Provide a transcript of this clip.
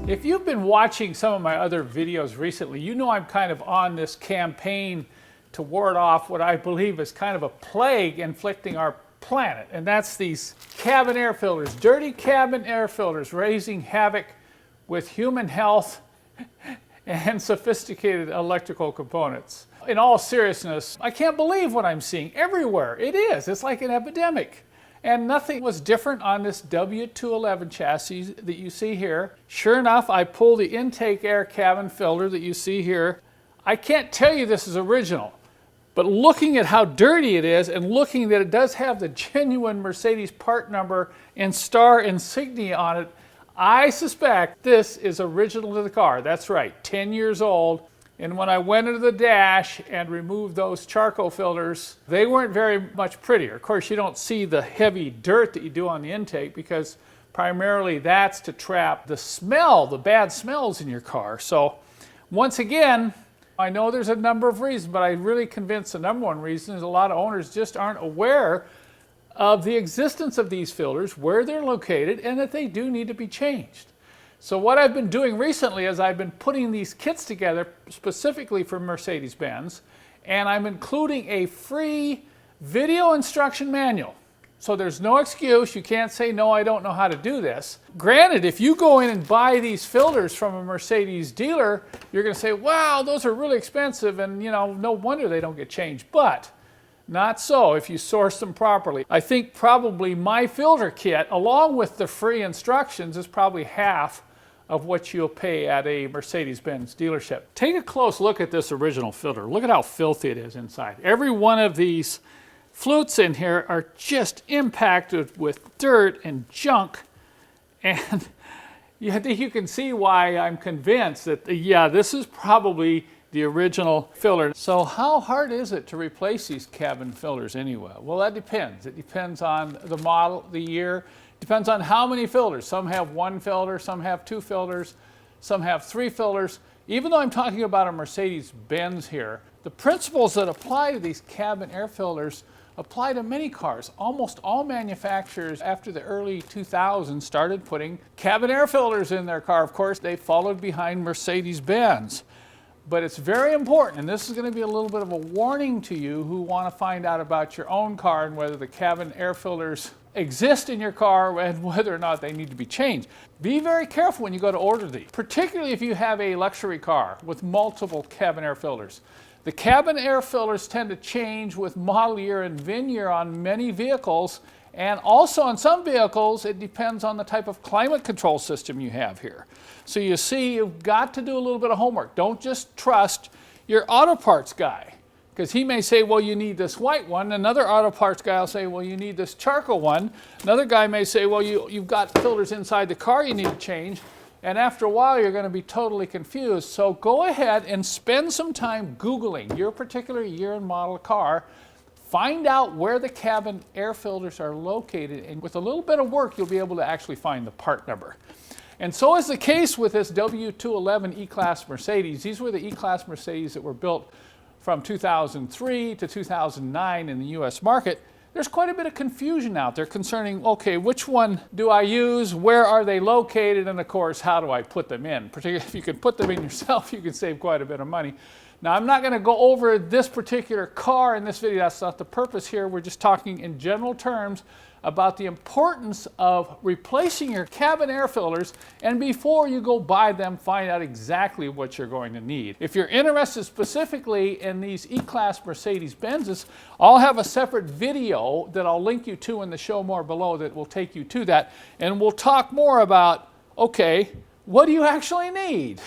If you've been watching some of my other videos recently, you know I'm kind of on this campaign to ward off what I believe is kind of a plague inflicting our planet, and that's these cabin air filters, dirty cabin air filters raising havoc with human health and sophisticated electrical components. In all seriousness, I can't believe what I'm seeing everywhere. It is. It's like an epidemic. And nothing was different on this W211 chassis that you see here. Sure enough, I pull the intake air cabin filter that you see here. I can't tell you this is original, but looking at how dirty it is and looking that it does have the genuine Mercedes part number and star insignia on it, I suspect this is original to the car. That's right, 10 years old. And when I went into the dash and removed those charcoal filters, they weren't very much prettier. Of course, you don't see the heavy dirt that you do on the intake because primarily that's to trap the smell, the bad smells in your car. So once again, I know there's a number of reasons, but I'm really convinced the number one reason is a lot of owners just aren't aware of the existence of these filters, where they're located, and that they do need to be changed. So what I've been doing recently is I've been putting these kits together specifically for Mercedes-Benz, and I'm including a free video instruction manual. So there's no excuse. You can't say, no, I don't know how to do this. Granted, if you go in and buy these filters from a Mercedes dealer, you're going to say, wow, those are really expensive, and no wonder they don't get changed. But not so if you source them properly. I think probably my filter kit, along with the free instructions, is probably half of what you'll pay at a Mercedes-Benz dealership. Take a close look at this original filter. Look at how filthy it is inside. Every one of these flutes in here are just impacted with dirt and junk. And I think you can see why I'm convinced that, yeah, this is probably the original filter. So how hard is it to replace these cabin filters anyway? Well, that depends. It depends on the model, the year. Depends on how many filters. Some have one filter, some have two filters, some have three filters. Even though I'm talking about a Mercedes-Benz here, the principles that apply to these cabin air filters apply to many cars. Almost all manufacturers after the early 2000s started putting cabin air filters in their car. Of course, they followed behind Mercedes-Benz. But it's very important, and this is going to be a little bit of a warning to you who want to find out about your own car and whether the cabin air filters exist in your car and whether or not they need to be changed. Be very careful when you go to order these, particularly if you have a luxury car with multiple cabin air filters. The cabin air filters tend to change with model year and VIN year on many vehicles, and also on some vehicles it depends on the type of climate control system you have here. So you see, you've got to do a little bit of homework. Don't just trust your auto parts guy, because he may say, well, you need this white one. Another auto parts guy will say, well, you need this charcoal one. Another guy may say, well, you've got filters inside the car you need to change. And after a while, you're going to be totally confused. So go ahead and spend some time Googling your particular year and model car. Find out where the cabin air filters are located, and with a little bit of work, you'll be able to actually find the part number. And so is the case with this W211 E-Class Mercedes. These were the E-Class Mercedes that were built from 2003 to 2009 in the US market. There's quite a bit of confusion out there concerning, okay, which one do I use, where are they located, and of course, how do I put them in? Particularly if you can put them in yourself, you can save quite a bit of money. Now, I'm not going to go over this particular car in this video. That's not the purpose here. We're just talking in general terms about the importance of replacing your cabin air filters, and before you go buy them, find out exactly what you're going to need. If you're interested specifically in these E-Class Mercedes-Benzes, I'll have a separate video that I'll link you to in the show more below that will take you to that, and we'll talk more about, okay, what do you actually need?